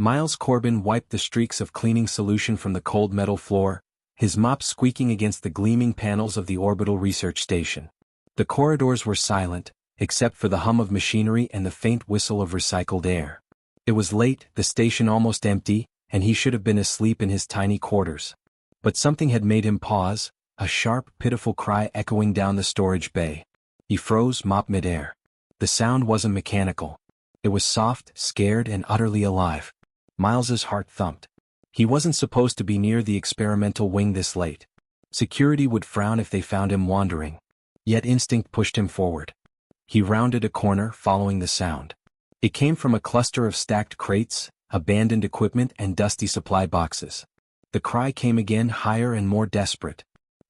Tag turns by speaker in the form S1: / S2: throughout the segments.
S1: Miles Corbin wiped the streaks of cleaning solution from the cold metal floor, his mop squeaking against the gleaming panels of the orbital research station. The corridors were silent, except for the hum of machinery and the faint whistle of recycled air. It was late, the station almost empty, and he should have been asleep in his tiny quarters. But something had made him pause, a sharp, pitiful cry echoing down the storage bay. He froze, mop midair. The sound wasn't mechanical. It was soft, scared, and utterly alive. Miles's heart thumped. He wasn't supposed to be near the experimental wing this late. Security would frown if they found him wandering. Yet instinct pushed him forward. He rounded a corner, following the sound. It came from a cluster of stacked crates, abandoned equipment, and dusty supply boxes. The cry came again, higher and more desperate.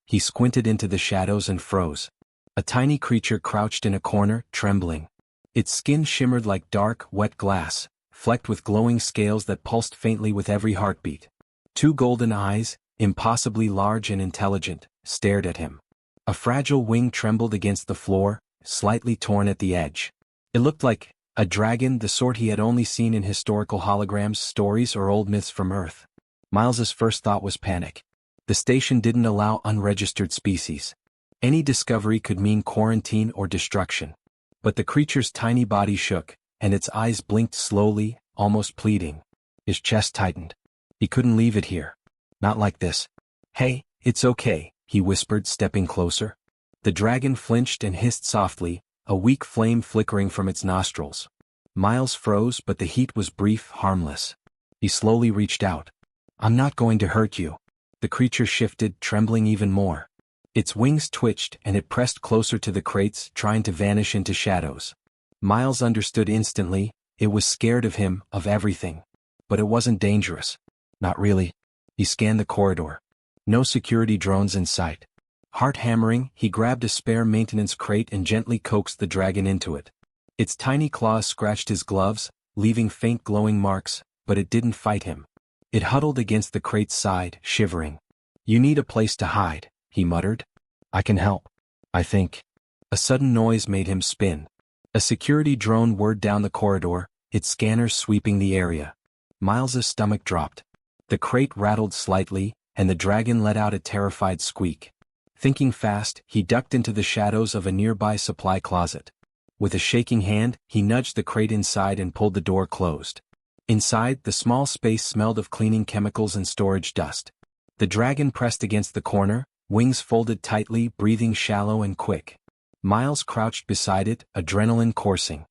S1: He squinted into the shadows and froze. A tiny creature crouched in a corner, trembling. Its skin shimmered like dark, wet glass, flecked with glowing scales that pulsed faintly with every heartbeat. Two golden eyes, impossibly large and intelligent, stared at him. A fragile wing trembled against the floor, slightly torn at the edge. It looked like a dragon, the sort he had only seen in historical holograms, stories, or old myths from Earth. Miles's first thought was panic. The station didn't allow unregistered species. Any discovery could mean quarantine or destruction. But the creature's tiny body shook, and its eyes blinked slowly, almost pleading. His chest tightened. He couldn't leave it here. Not like this. "Hey, it's okay," he whispered, stepping closer. The dragon flinched and hissed softly, a weak flame flickering from its nostrils. Miles froze, but the heat was brief, harmless. He slowly reached out. "I'm not going to hurt you." The creature shifted, trembling even more. Its wings twitched, and it pressed closer to the crates, trying to vanish into shadows. Miles understood instantly. It was scared of him, of everything. But it wasn't dangerous. Not really. He scanned the corridor. No security drones in sight. Heart hammering, he grabbed a spare maintenance crate and gently coaxed the dragon into it. Its tiny claws scratched his gloves, leaving faint glowing marks, but it didn't fight him. It huddled against the crate's side, shivering. "You need a place to hide," he muttered. "I can help, I think." A sudden noise made him spin. A security drone whirred down the corridor, its scanners sweeping the area. Miles's stomach dropped. The crate rattled slightly, and the dragon let out a terrified squeak. Thinking fast, he ducked into the shadows of a nearby supply closet. With a shaking hand, he nudged the crate inside and pulled the door closed. Inside, the small space smelled of cleaning chemicals and storage dust. The dragon pressed against the corner, wings folded tightly, breathing shallow and quick. Miles crouched beside it, adrenaline coursing.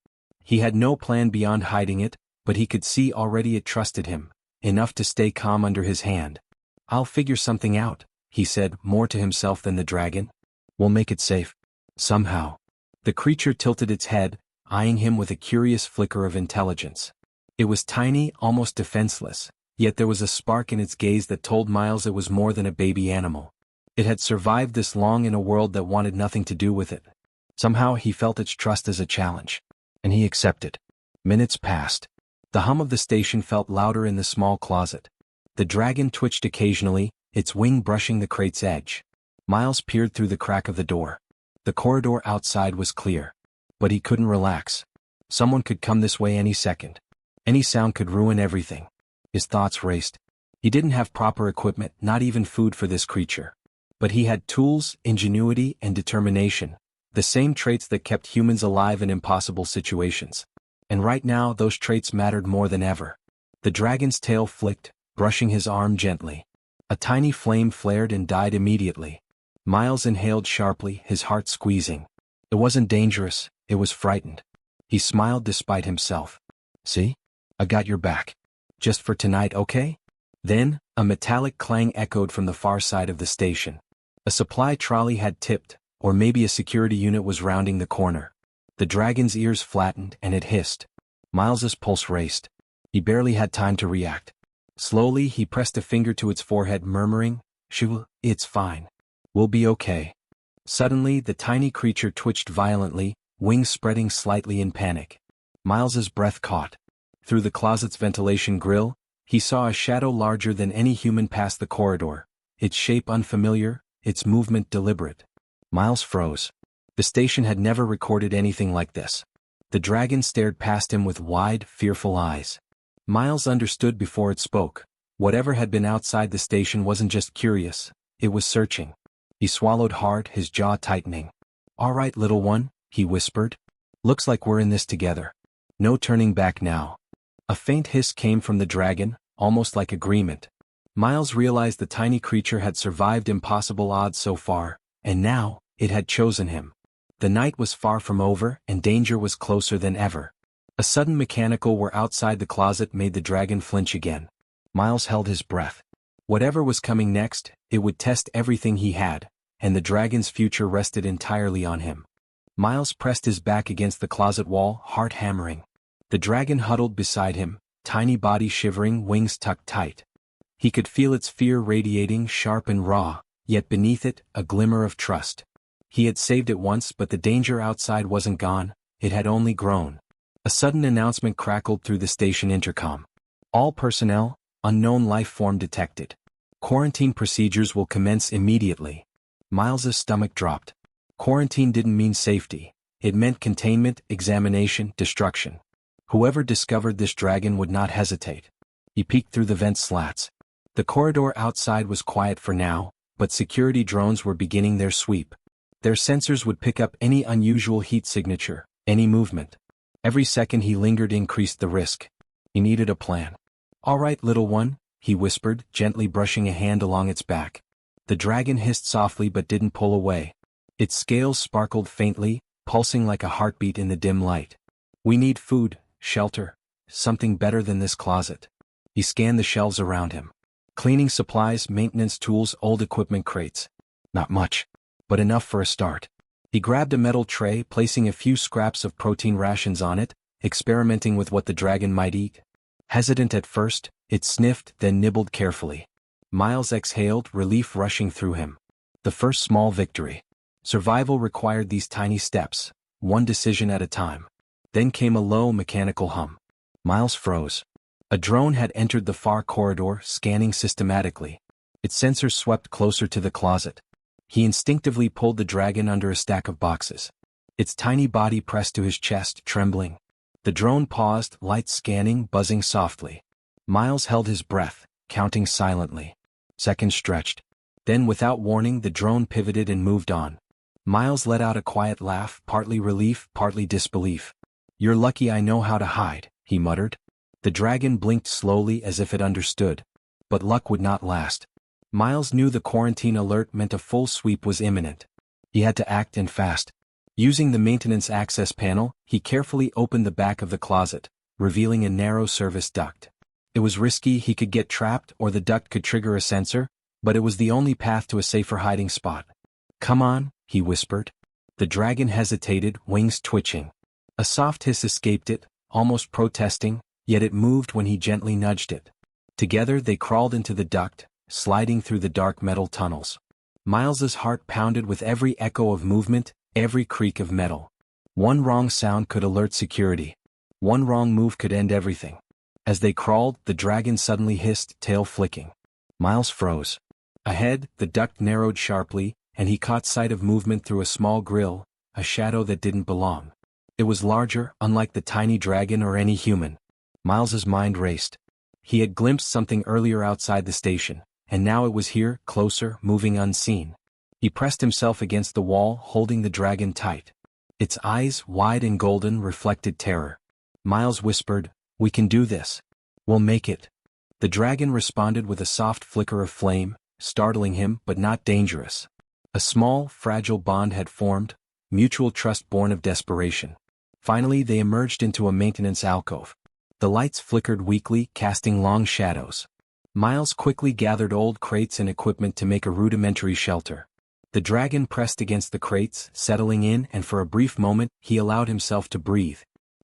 S1: He had no plan beyond hiding it, but he could see already it trusted him, enough to stay calm under his hand. "I'll figure something out," he said, more to himself than the dragon. "We'll make it safe. Somehow." The creature tilted its head, eyeing him with a curious flicker of intelligence. It was tiny, almost defenseless, yet there was a spark in its gaze that told Miles it was more than a baby animal. It had survived this long in a world that wanted nothing to do with it. Somehow he felt its trust as a challenge. And he accepted. Minutes passed. The hum of the station felt louder in the small closet. The dragon twitched occasionally, its wing brushing the crate's edge. Miles peered through the crack of the door. The corridor outside was clear. But he couldn't relax. Someone could come this way any second. Any sound could ruin everything. His thoughts raced. He didn't have proper equipment, not even food for this creature. But he had tools, ingenuity, and determination, the same traits that kept humans alive in impossible situations. And right now those traits mattered more than ever. The dragon's tail flicked, brushing his arm gently. A tiny flame flared and died immediately. Miles inhaled sharply, his heart squeezing. It wasn't dangerous, it was frightened. He smiled despite himself. "See? I got your back. Just for tonight, okay?" Then, a metallic clang echoed from the far side of the station. A supply trolley had tipped, or maybe a security unit was rounding the corner. The dragon's ears flattened and it hissed. Miles's pulse raced. He barely had time to react. Slowly he pressed a finger to its forehead, murmuring, "It's fine. We'll be okay." Suddenly the tiny creature twitched violently, wings spreading slightly in panic. Miles's breath caught. Through the closet's ventilation grill, he saw a shadow larger than any human pass the corridor, its shape unfamiliar, its movement deliberate. Miles froze. The station had never recorded anything like this. The dragon stared past him with wide, fearful eyes. Miles understood before it spoke. Whatever had been outside the station wasn't just curious, it was searching. He swallowed hard, his jaw tightening. "All right, little one," he whispered. "Looks like we're in this together. No turning back now." A faint hiss came from the dragon, almost like agreement. Miles realized the tiny creature had survived impossible odds so far, and now, it had chosen him. The night was far from over, and danger was closer than ever. A sudden mechanical whir outside the closet made the dragon flinch again. Miles held his breath. Whatever was coming next, it would test everything he had, and the dragon's future rested entirely on him. Miles pressed his back against the closet wall, heart hammering. The dragon huddled beside him, tiny body shivering, wings tucked tight. He could feel its fear radiating, sharp and raw, yet beneath it, a glimmer of trust. He had saved it once, but the danger outside wasn't gone, it had only grown. A sudden announcement crackled through the station intercom. "All personnel, unknown life form detected. Quarantine procedures will commence immediately." Miles's stomach dropped. Quarantine didn't mean safety. It meant containment, examination, destruction. Whoever discovered this dragon would not hesitate. He peeked through the vent slats. The corridor outside was quiet for now, but security drones were beginning their sweep. Their sensors would pick up any unusual heat signature, any movement. Every second he lingered increased the risk. He needed a plan. "All right, little one," he whispered, gently brushing a hand along its back. The dragon hissed softly but didn't pull away. Its scales sparkled faintly, pulsing like a heartbeat in the dim light. "We need food, shelter, something better than this closet." He scanned the shelves around him. Cleaning supplies, maintenance tools, old equipment crates. Not much, but enough for a start. He grabbed a metal tray, placing a few scraps of protein rations on it, experimenting with what the dragon might eat. Hesitant at first, it sniffed, then nibbled carefully. Miles exhaled, relief rushing through him. The first small victory. Survival required these tiny steps, one decision at a time. Then came a low, mechanical hum. Miles froze. A drone had entered the far corridor, scanning systematically. Its sensors swept closer to the closet. He instinctively pulled the dragon under a stack of boxes. Its tiny body pressed to his chest, trembling. The drone paused, lights scanning, buzzing softly. Miles held his breath, counting silently. Seconds stretched. Then, without warning, the drone pivoted and moved on. Miles let out a quiet laugh, partly relief, partly disbelief. "You're lucky I know how to hide," he muttered. The dragon blinked slowly as if it understood. But luck would not last. Miles knew the quarantine alert meant a full sweep was imminent. He had to act and fast. Using the maintenance access panel, he carefully opened the back of the closet, revealing a narrow service duct. It was risky, he could get trapped or the duct could trigger a sensor, but it was the only path to a safer hiding spot. "Come on," he whispered. The dragon hesitated, wings twitching. A soft hiss escaped it, almost protesting, yet it moved when he gently nudged it. Together they crawled into the duct, sliding through the dark metal tunnels. Miles's heart pounded with every echo of movement, every creak of metal. One wrong sound could alert security. One wrong move could end everything. As they crawled, the dragon suddenly hissed, tail flicking. Miles froze. Ahead, the duct narrowed sharply, and he caught sight of movement through a small grill, a shadow that didn't belong. It was larger, unlike the tiny dragon or any human. Miles's mind raced. He had glimpsed something earlier outside the station, and now it was here, closer, moving unseen. He pressed himself against the wall, holding the dragon tight. Its eyes, wide and golden, reflected terror. Miles whispered, "We can do this. We'll make it." The dragon responded with a soft flicker of flame, startling him but not dangerous. A small, fragile bond had formed, mutual trust born of desperation. Finally they emerged into a maintenance alcove. The lights flickered weakly, casting long shadows. Miles quickly gathered old crates and equipment to make a rudimentary shelter. The dragon pressed against the crates, settling in, and for a brief moment, he allowed himself to breathe.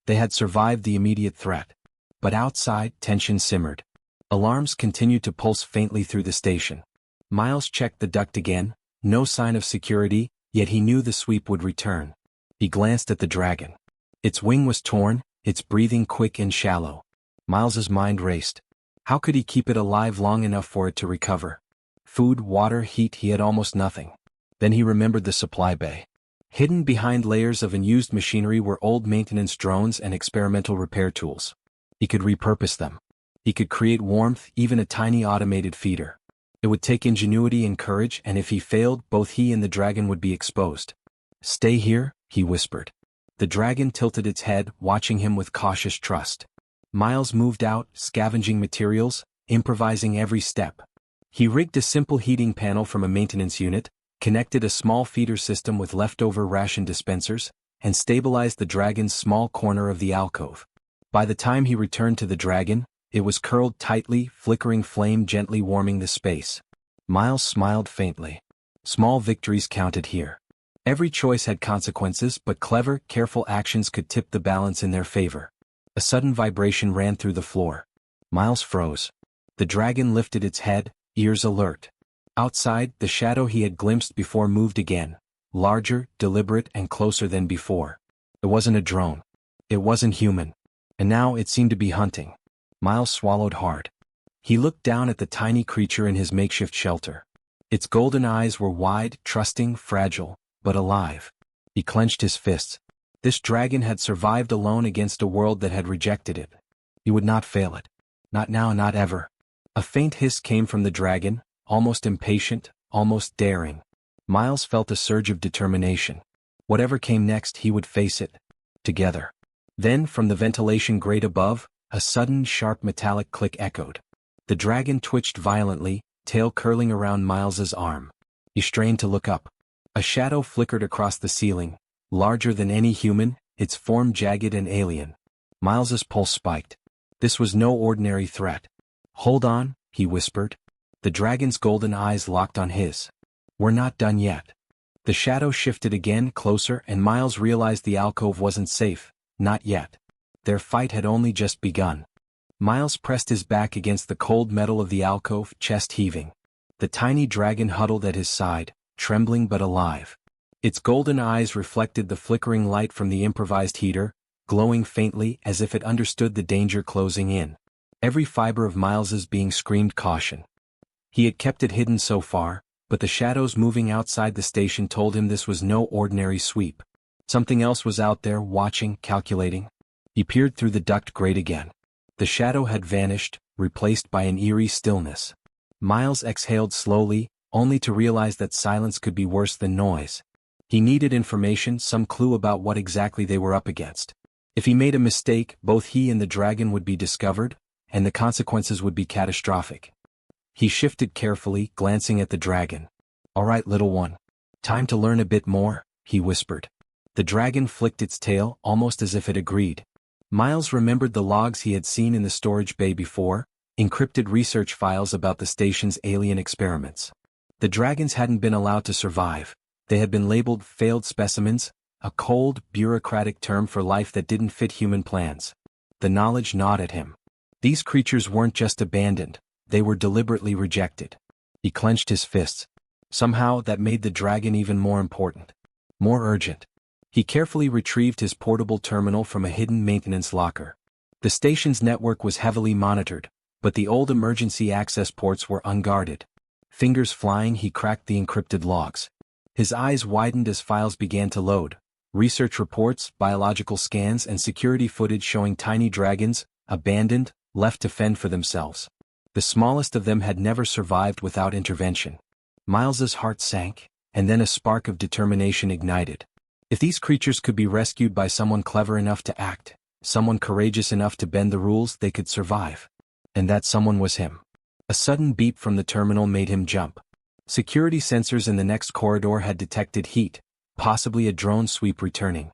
S1: They had survived the immediate threat. But outside, tension simmered. Alarms continued to pulse faintly through the station. Miles checked the duct again, no sign of security, yet he knew the sweep would return. He glanced at the dragon. Its wing was torn, its breathing quick and shallow. Miles's mind raced. How could he keep it alive long enough for it to recover? Food, water, heat, he had almost nothing. Then he remembered the supply bay. Hidden behind layers of unused machinery were old maintenance drones and experimental repair tools. He could repurpose them. He could create warmth, even a tiny automated feeder. It would take ingenuity and courage, and if he failed, both he and the dragon would be exposed. "Stay here," he whispered. The dragon tilted its head, watching him with cautious trust. Miles moved out, scavenging materials, improvising every step. He rigged a simple heating panel from a maintenance unit, connected a small feeder system with leftover ration dispensers, and stabilized the dragon's small corner of the alcove. By the time he returned to the dragon, it was curled tightly, flickering flame gently warming the space. Miles smiled faintly. Small victories counted here. Every choice had consequences, but clever, careful actions could tip the balance in their favor. A sudden vibration ran through the floor. Miles froze. The dragon lifted its head, ears alert. Outside, the shadow he had glimpsed before moved again, larger, deliberate, and closer than before. It wasn't a drone. It wasn't human. And now it seemed to be hunting. Miles swallowed hard. He looked down at the tiny creature in his makeshift shelter. Its golden eyes were wide, trusting, fragile, but alive. He clenched his fists. This dragon had survived alone against a world that had rejected it. He would not fail it. Not now, not ever. A faint hiss came from the dragon, almost impatient, almost daring. Miles felt a surge of determination. Whatever came next, he would face it. Together. Then, from the ventilation grate above, a sudden, sharp metallic click echoed. The dragon twitched violently, tail curling around Miles's arm. He strained to look up. A shadow flickered across the ceiling, larger than any human, its form jagged and alien. Miles's pulse spiked. This was no ordinary threat. "Hold on," he whispered. The dragon's golden eyes locked on his. "We're not done yet." The shadow shifted again, closer, and Miles realized the alcove wasn't safe. Not yet. Their fight had only just begun. Miles pressed his back against the cold metal of the alcove, chest heaving. The tiny dragon huddled at his side, trembling but alive. Its golden eyes reflected the flickering light from the improvised heater, glowing faintly as if it understood the danger closing in. Every fiber of Miles's being screamed caution. He had kept it hidden so far, but the shadows moving outside the station told him this was no ordinary sweep. Something else was out there, watching, calculating. He peered through the duct grate again. The shadow had vanished, replaced by an eerie stillness. Miles exhaled slowly, only to realize that silence could be worse than noise. He needed information, some clue about what exactly they were up against. If he made a mistake, both he and the dragon would be discovered, and the consequences would be catastrophic. He shifted carefully, glancing at the dragon. "All right, little one. Time to learn a bit more," he whispered. The dragon flicked its tail, almost as if it agreed. Miles remembered the logs he had seen in the storage bay before, encrypted research files about the station's alien experiments. The dragons hadn't been allowed to survive. They had been labeled failed specimens, a cold, bureaucratic term for life that didn't fit human plans. The knowledge gnawed at him. These creatures weren't just abandoned, they were deliberately rejected. He clenched his fists. Somehow that made the dragon even more important. More urgent. He carefully retrieved his portable terminal from a hidden maintenance locker. The station's network was heavily monitored, but the old emergency access ports were unguarded. Fingers flying, he cracked the encrypted logs. His eyes widened as files began to load. Research reports, biological scans, and security footage showing tiny dragons, abandoned, left to fend for themselves. The smallest of them had never survived without intervention. Miles's heart sank, and then a spark of determination ignited. If these creatures could be rescued by someone clever enough to act, someone courageous enough to bend the rules, they could survive. And that someone was him. A sudden beep from the terminal made him jump. Security sensors in the next corridor had detected heat, possibly a drone sweep returning.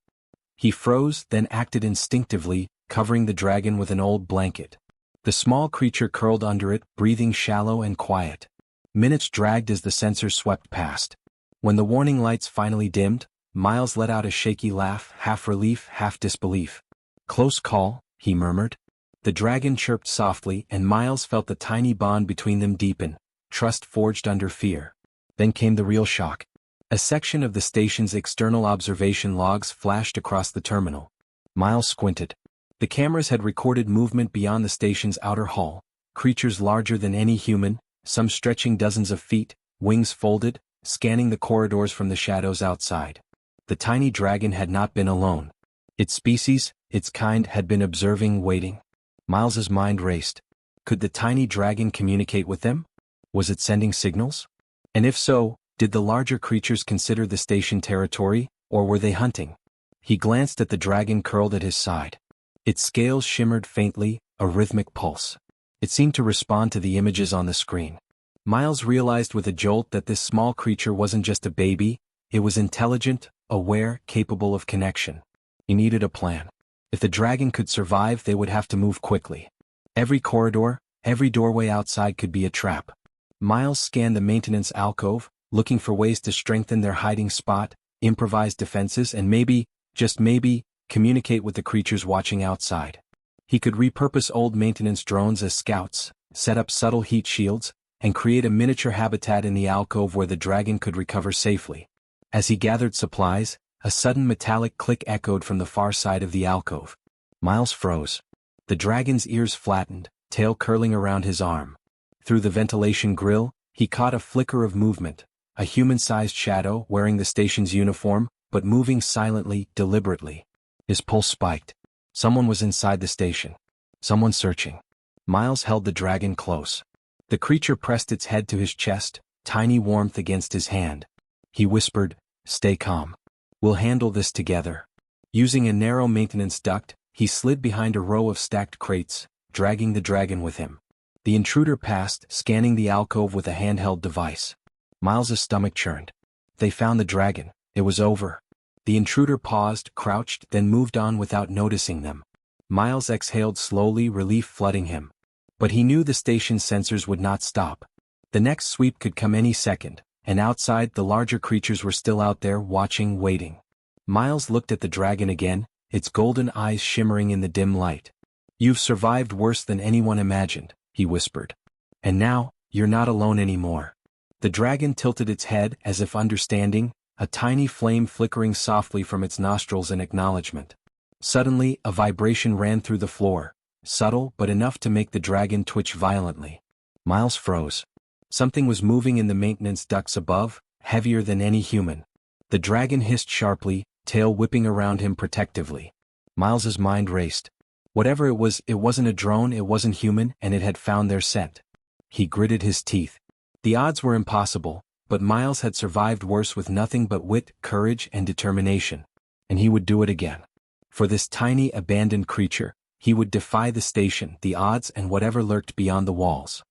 S1: He froze, then acted instinctively, covering the dragon with an old blanket. The small creature curled under it, breathing shallow and quiet. Minutes dragged as the sensors swept past. When the warning lights finally dimmed, Miles let out a shaky laugh, half relief, half disbelief. "Close call," he murmured. The dragon chirped softly, and Miles felt the tiny bond between them deepen, trust forged under fear. Then came the real shock. A section of the station's external observation logs flashed across the terminal. Miles squinted. The cameras had recorded movement beyond the station's outer hull, creatures larger than any human, some stretching dozens of feet, wings folded, scanning the corridors from the shadows outside. The tiny dragon had not been alone. Its species, its kind, had been observing, waiting. Miles's mind raced. Could the tiny dragon communicate with them? Was it sending signals? And if so, did the larger creatures consider the station territory, or were they hunting? He glanced at the dragon curled at his side. Its scales shimmered faintly, a rhythmic pulse. It seemed to respond to the images on the screen. Miles realized with a jolt that this small creature wasn't just a baby, it was intelligent, aware, capable of connection. He needed a plan. If the dragon could survive, they would have to move quickly. Every corridor, every doorway outside could be a trap. Miles scanned the maintenance alcove, looking for ways to strengthen their hiding spot, improvise defenses, and maybe, just maybe, communicate with the creatures watching outside. He could repurpose old maintenance drones as scouts, set up subtle heat shields, and create a miniature habitat in the alcove where the dragon could recover safely. As he gathered supplies, a sudden metallic click echoed from the far side of the alcove. Miles froze. The dragon's ears flattened, tail curling around his arm. Through the ventilation grill, he caught a flicker of movement, a human-sized shadow wearing the station's uniform, but moving silently, deliberately. His pulse spiked. Someone was inside the station. Someone searching. Miles held the dragon close. The creature pressed its head to his chest, tiny warmth against his hand. He whispered, "Stay calm. We'll handle this together." Using a narrow maintenance duct, he slid behind a row of stacked crates, dragging the dragon with him. The intruder passed, scanning the alcove with a handheld device. Miles's stomach churned. They found the dragon. It was over. The intruder paused, crouched, then moved on without noticing them. Miles exhaled slowly, relief flooding him. But he knew the station's sensors would not stop. The next sweep could come any second, and outside the larger creatures were still out there, watching, waiting. Miles looked at the dragon again, its golden eyes shimmering in the dim light. "You've survived worse than anyone imagined," he whispered. "And now, you're not alone anymore." The dragon tilted its head as if understanding, a tiny flame flickering softly from its nostrils in acknowledgement. Suddenly, a vibration ran through the floor, subtle but enough to make the dragon twitch violently. Miles froze. Something was moving in the maintenance ducts above, heavier than any human. The dragon hissed sharply, tail whipping around him protectively. Miles's mind raced. Whatever it wasn't a drone, it wasn't human, and it had found their scent. He gritted his teeth. The odds were impossible, but Miles had survived worse with nothing but wit, courage, and determination. And he would do it again. For this tiny, abandoned creature, he would defy the station, the odds, and whatever lurked beyond the walls.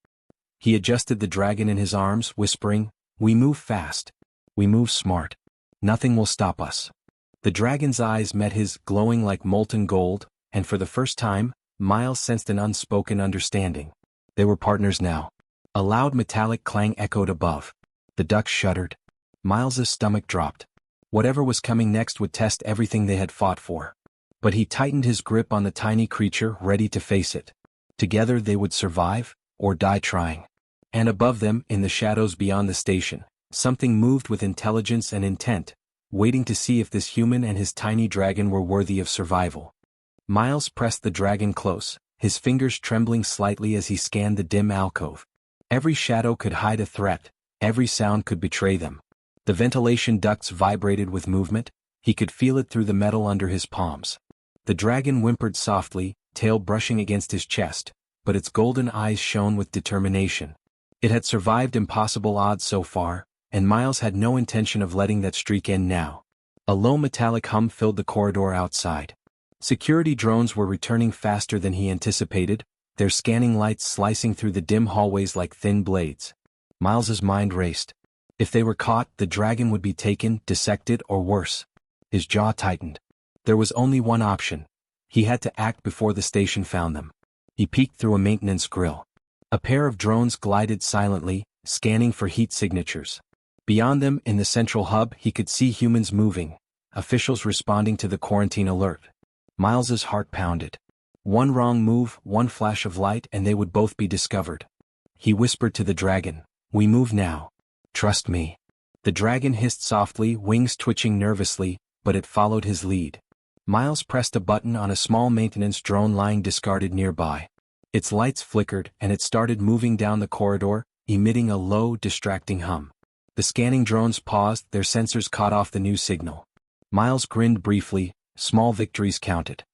S1: He adjusted the dragon in his arms, whispering, "We move fast. We move smart. Nothing will stop us." The dragon's eyes met his, glowing like molten gold, and for the first time, Miles sensed an unspoken understanding. They were partners now. A loud metallic clang echoed above. The ducks shuddered. Miles's stomach dropped. Whatever was coming next would test everything they had fought for. But he tightened his grip on the tiny creature, ready to face it. Together they would survive, or die trying. And above them, in the shadows beyond the station, something moved with intelligence and intent, waiting to see if this human and his tiny dragon were worthy of survival. Miles pressed the dragon close, his fingers trembling slightly as he scanned the dim alcove. Every shadow could hide a threat, every sound could betray them. The ventilation ducts vibrated with movement, he could feel it through the metal under his palms. The dragon whimpered softly, tail brushing against his chest, but its golden eyes shone with determination. It had survived impossible odds so far, and Miles had no intention of letting that streak end now. A low metallic hum filled the corridor outside. Security drones were returning faster than he anticipated, their scanning lights slicing through the dim hallways like thin blades. Miles's mind raced. If they were caught, the dragon would be taken, dissected, or worse. His jaw tightened. There was only one option. He had to act before the station found them. He peeked through a maintenance grill. A pair of drones glided silently, scanning for heat signatures. Beyond them, in the central hub, he could see humans moving, officials responding to the quarantine alert. Miles's heart pounded. One wrong move, one flash of light, and they would both be discovered. He whispered to the dragon, "We move now. Trust me." The dragon hissed softly, wings twitching nervously, but it followed his lead. Miles pressed a button on a small maintenance drone lying discarded nearby. Its lights flickered, and it started moving down the corridor, emitting a low, distracting hum. The scanning drones paused, their sensors caught off the new signal. Miles grinned briefly, small victories counted.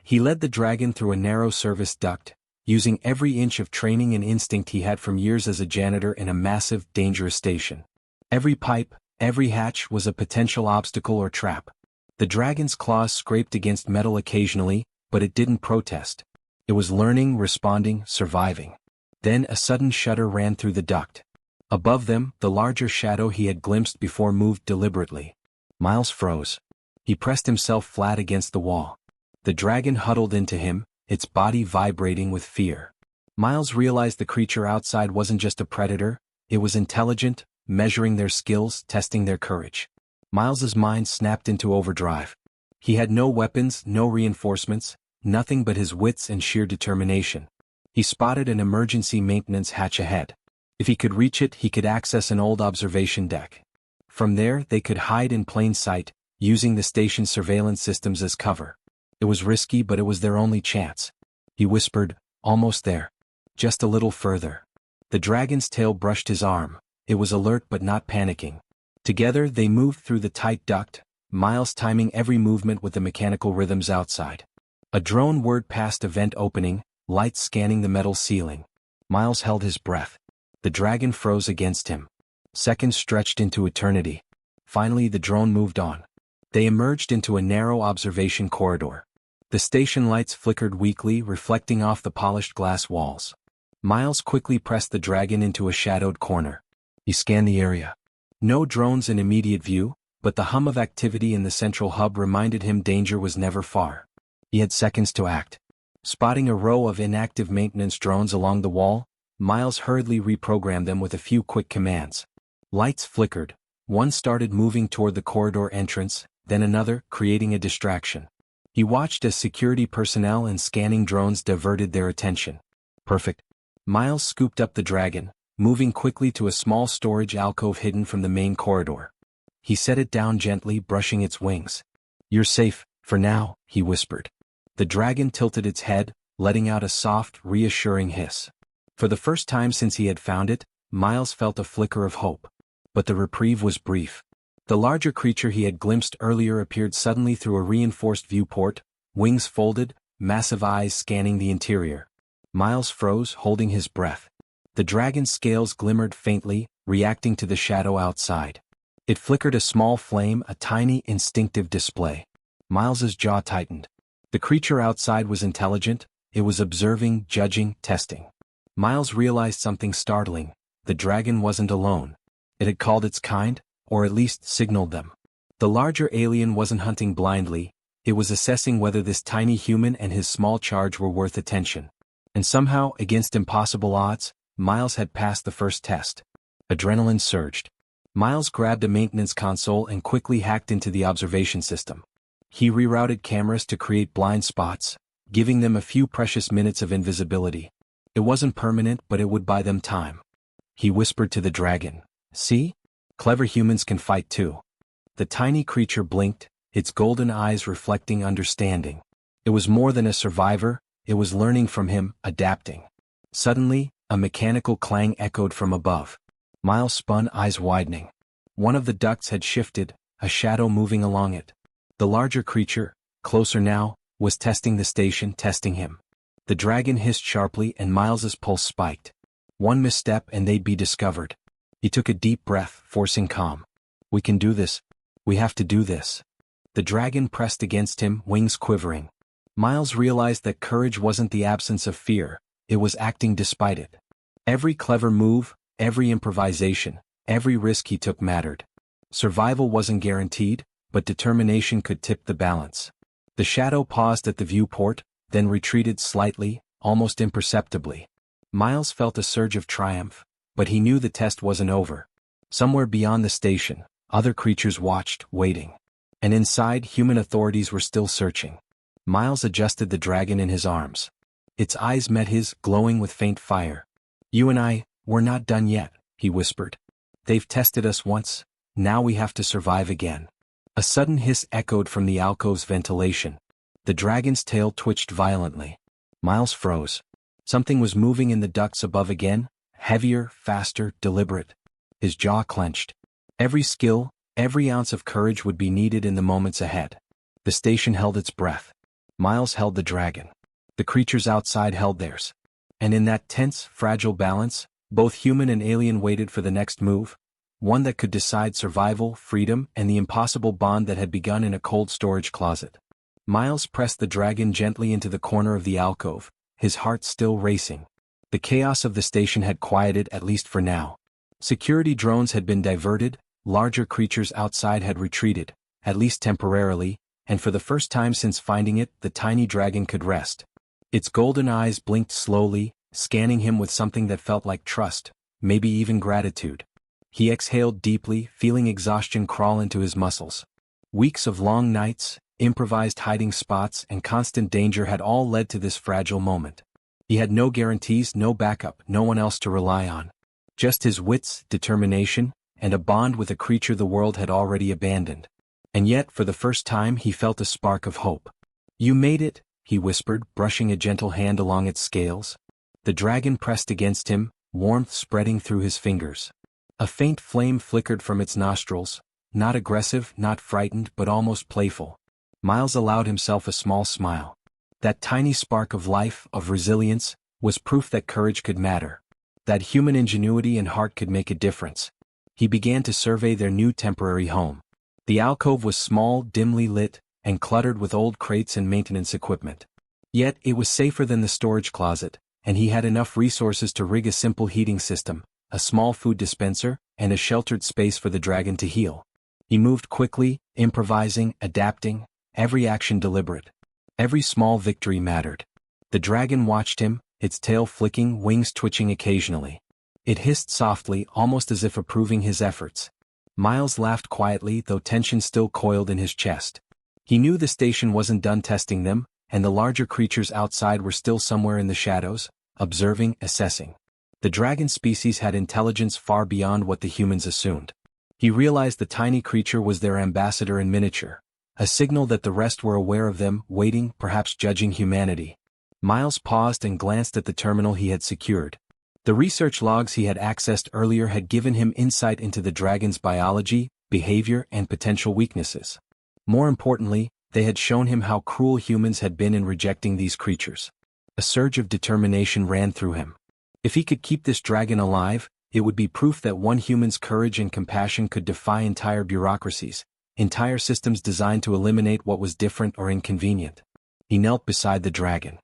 S1: He led the dragon through a narrow service duct, using every inch of training and instinct he had from years as a janitor in a massive, dangerous station. Every pipe, every hatch was a potential obstacle or trap. The dragon's claws scraped against metal occasionally, but it didn't protest. It was learning, responding, surviving. Then a sudden shudder ran through the duct. Above them, the larger shadow he had glimpsed before moved deliberately. Miles froze. He pressed himself flat against the wall. The dragon huddled into him, its body vibrating with fear. Miles realized the creature outside wasn't just a predator, it was intelligent, measuring their skills, testing their courage. Miles's mind snapped into overdrive. He had no weapons, no reinforcements, nothing but his wits and sheer determination. He spotted an emergency maintenance hatch ahead. If he could reach it, he could access an old observation deck. From there, they could hide in plain sight, using the station's surveillance systems as cover. It was risky, but it was their only chance. He whispered, "Almost there. Just a little further." The dragon's tail brushed his arm. It was alert but not panicking. Together they moved through the tight duct, Miles timing every movement with the mechanical rhythms outside. A drone whirred past a vent opening, lights scanning the metal ceiling. Miles held his breath. The dragon froze against him. Seconds stretched into eternity. Finally the drone moved on. They emerged into a narrow observation corridor. The station lights flickered weakly, reflecting off the polished glass walls. Miles quickly pressed the dragon into a shadowed corner. He scanned the area. No drones in immediate view, but the hum of activity in the central hub reminded him danger was never far. He had seconds to act. Spotting a row of inactive maintenance drones along the wall, Miles hurriedly reprogrammed them with a few quick commands. Lights flickered. One started moving toward the corridor entrance, then another, creating a distraction. He watched as security personnel and scanning drones diverted their attention. Perfect. Miles scooped up the dragon, moving quickly to a small storage alcove hidden from the main corridor. He set it down gently, brushing its wings. "You're safe, for now," he whispered. The dragon tilted its head, letting out a soft, reassuring hiss. For the first time since he had found it, Miles felt a flicker of hope. But the reprieve was brief. The larger creature he had glimpsed earlier appeared suddenly through a reinforced viewport, wings folded, massive eyes scanning the interior. Miles froze, holding his breath. The dragon's scales glimmered faintly, reacting to the shadow outside. It flickered a small flame, a tiny, instinctive display. Miles's jaw tightened. The creature outside was intelligent, it was observing, judging, testing. Miles realized something startling. The dragon wasn't alone. It had called its kind, or at least signaled them. The larger alien wasn't hunting blindly, it was assessing whether this tiny human and his small charge were worth attention. And somehow, against impossible odds, Miles had passed the first test. Adrenaline surged. Miles grabbed a maintenance console and quickly hacked into the observation system. He rerouted cameras to create blind spots, giving them a few precious minutes of invisibility. It wasn't permanent, but it would buy them time. He whispered to the dragon, "See? Clever humans can fight too." The tiny creature blinked, its golden eyes reflecting understanding. It was more than a survivor, it was learning from him, adapting. Suddenly, a mechanical clang echoed from above. Miles spun, eyes widening. One of the ducts had shifted, a shadow moving along it. The larger creature, closer now, was testing the station, testing him. The dragon hissed sharply and Miles's pulse spiked. One misstep and they'd be discovered. He took a deep breath, forcing calm. "We can do this. We have to do this." The dragon pressed against him, wings quivering. Miles realized that courage wasn't the absence of fear, it was acting despite it. Every clever move, every improvisation, every risk he took mattered. Survival wasn't guaranteed, but determination could tip the balance. The shadow paused at the viewport, then retreated slightly, almost imperceptibly. Miles felt a surge of triumph, but he knew the test wasn't over. Somewhere beyond the station, other creatures watched, waiting. And inside, human authorities were still searching. Miles adjusted the dragon in his arms. Its eyes met his, glowing with faint fire. "You and we're not done yet," he whispered. "They've tested us once, now we have to survive again." A sudden hiss echoed from the alcove's ventilation. The dragon's tail twitched violently. Miles froze. Something was moving in the ducts above again, heavier, faster, deliberate. His jaw clenched. Every skill, every ounce of courage would be needed in the moments ahead. The station held its breath. Miles held the dragon. The creatures outside held theirs. And in that tense, fragile balance, both human and alien waited for the next move, one that could decide survival, freedom, and the impossible bond that had begun in a cold storage closet. Miles pressed the dragon gently into the corner of the alcove, his heart still racing. The chaos of the station had quieted, at least for now. Security drones had been diverted, larger creatures outside had retreated, at least temporarily, and for the first time since finding it, the tiny dragon could rest. Its golden eyes blinked slowly, scanning him with something that felt like trust, maybe even gratitude. He exhaled deeply, feeling exhaustion crawl into his muscles. Weeks of long nights, improvised hiding spots, and constant danger had all led to this fragile moment. He had no guarantees, no backup, no one else to rely on. Just his wits, determination, and a bond with a creature the world had already abandoned. And yet, for the first time, he felt a spark of hope. "You made it," he whispered, brushing a gentle hand along its scales. The dragon pressed against him, warmth spreading through his fingers. A faint flame flickered from its nostrils, not aggressive, not frightened, but almost playful. Miles allowed himself a small smile. That tiny spark of life, of resilience, was proof that courage could matter. That human ingenuity and heart could make a difference. He began to survey their new temporary home. The alcove was small, dimly lit, and cluttered with old crates and maintenance equipment. Yet, it was safer than the storage closet, and he had enough resources to rig a simple heating system, a small food dispenser, and a sheltered space for the dragon to heal. He moved quickly, improvising, adapting, every action deliberate. Every small victory mattered. The dragon watched him, its tail flicking, wings twitching occasionally. It hissed softly, almost as if approving his efforts. Miles laughed quietly, though tension still coiled in his chest. He knew the station wasn't done testing them, and the larger creatures outside were still somewhere in the shadows, observing, assessing. The dragon species had intelligence far beyond what the humans assumed. He realized the tiny creature was their ambassador in miniature, a signal that the rest were aware of them, waiting, perhaps judging humanity. Miles paused and glanced at the terminal he had secured. The research logs he had accessed earlier had given him insight into the dragon's biology, behavior, and potential weaknesses. More importantly, they had shown him how cruel humans had been in rejecting these creatures. A surge of determination ran through him. If he could keep this dragon alive, it would be proof that one human's courage and compassion could defy entire bureaucracies, entire systems designed to eliminate what was different or inconvenient. He knelt beside the dragon.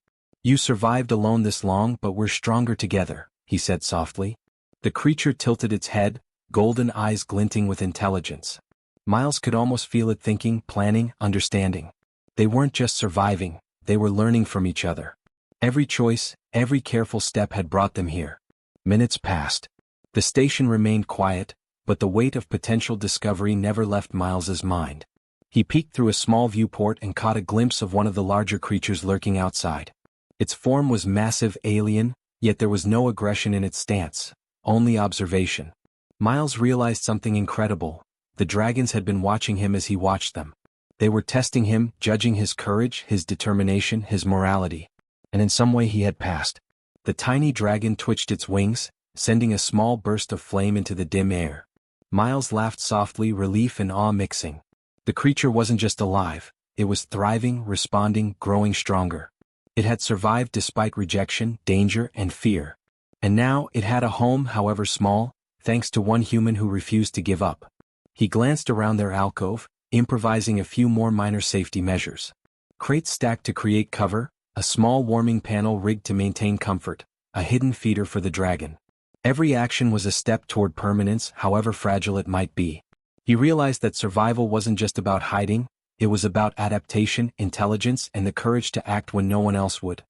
S1: "You survived alone this long, but we're stronger together," he said softly. The creature tilted its head, golden eyes glinting with intelligence. Miles could almost feel it thinking, planning, understanding. They weren't just surviving, they were learning from each other. Every choice, every careful step had brought them here. Minutes passed. The station remained quiet, but the weight of potential discovery never left Miles's mind. He peeked through a small viewport and caught a glimpse of one of the larger creatures lurking outside. Its form was massive, alien, yet there was no aggression in its stance, only observation. Miles realized something incredible. The dragons had been watching him as he watched them. They were testing him, judging his courage, his determination, his morality. And in some way he had passed. The tiny dragon twitched its wings, sending a small burst of flame into the dim air. Miles laughed softly, relief and awe mixing. The creature wasn't just alive, it was thriving, responding, growing stronger. It had survived despite rejection, danger, and fear. And now, it had a home, however small, thanks to one human who refused to give up. He glanced around their alcove, improvising a few more minor safety measures. Crates stacked to create cover, a small warming panel rigged to maintain comfort, a hidden feeder for the dragon. Every action was a step toward permanence, however fragile it might be. He realized that survival wasn't just about hiding, it was about adaptation, intelligence, and the courage to act when no one else would.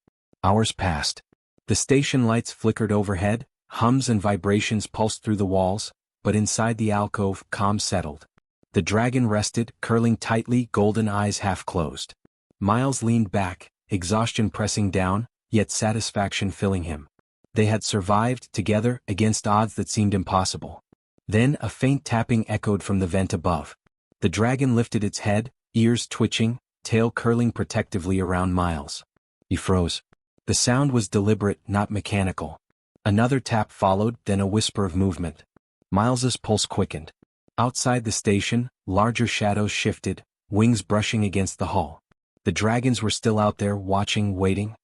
S1: Hours passed. The station lights flickered overhead, hums and vibrations pulsed through the walls, but inside the alcove, calm settled. The dragon rested, curling tightly, golden eyes half closed. Miles leaned back, exhaustion pressing down, yet satisfaction filling him. They had survived, together, against odds that seemed impossible. Then a faint tapping echoed from the vent above. The dragon lifted its head, ears twitching, tail curling protectively around Miles. He froze. The sound was deliberate, not mechanical. Another tap followed, then a whisper of movement. Miles's pulse quickened. Outside the station, larger shadows shifted, wings brushing against the hull. The dragons were still out there, watching, waiting.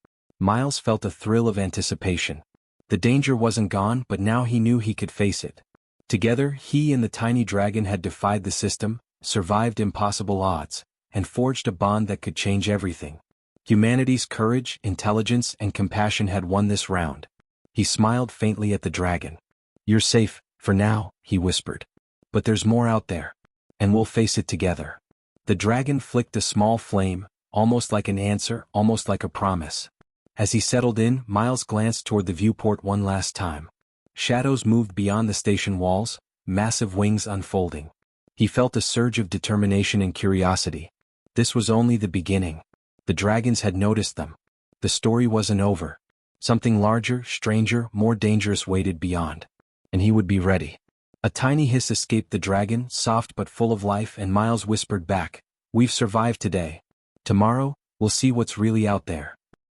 S1: Miles felt a thrill of anticipation. The danger wasn't gone, but now he knew he could face it. Together, he and the tiny dragon had defied the system, survived impossible odds, and forged a bond that could change everything. Humanity's courage, intelligence, and compassion had won this round. He smiled faintly at the dragon. "You're safe, for now," he whispered. "But there's more out there. And we'll face it together." The dragon flicked a small flame, almost like an answer, almost like a promise. As he settled in, Miles glanced toward the viewport one last time. Shadows moved beyond the station walls, massive wings unfolding. He felt a surge of determination and curiosity. This was only the beginning. The dragons had noticed them. The story wasn't over. Something larger, stranger, more dangerous waited beyond. And he would be ready. A tiny hiss escaped the dragon, soft but full of life, and Miles whispered back, "We've survived today. Tomorrow, we'll see what's really out there."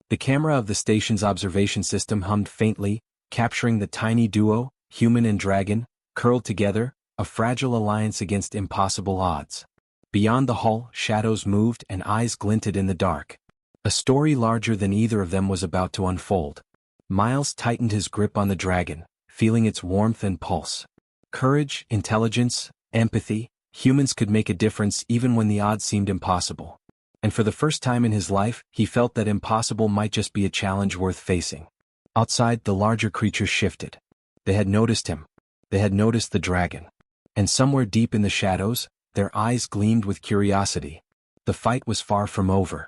S1: The camera of the station's observation system hummed faintly, capturing the tiny duo, human and dragon, curled together, a fragile alliance against impossible odds. Beyond the hull, shadows moved and eyes glinted in the dark. A story larger than either of them was about to unfold. Miles tightened his grip on the dragon, feeling its warmth and pulse. Courage, intelligence, empathy, humans could make a difference even when the odds seemed impossible. And for the first time in his life, he felt that impossible might just be a challenge worth facing. Outside, the larger creatures shifted. They had noticed him. They had noticed the dragon. And somewhere deep in the shadows, their eyes gleamed with curiosity. The fight was far from over.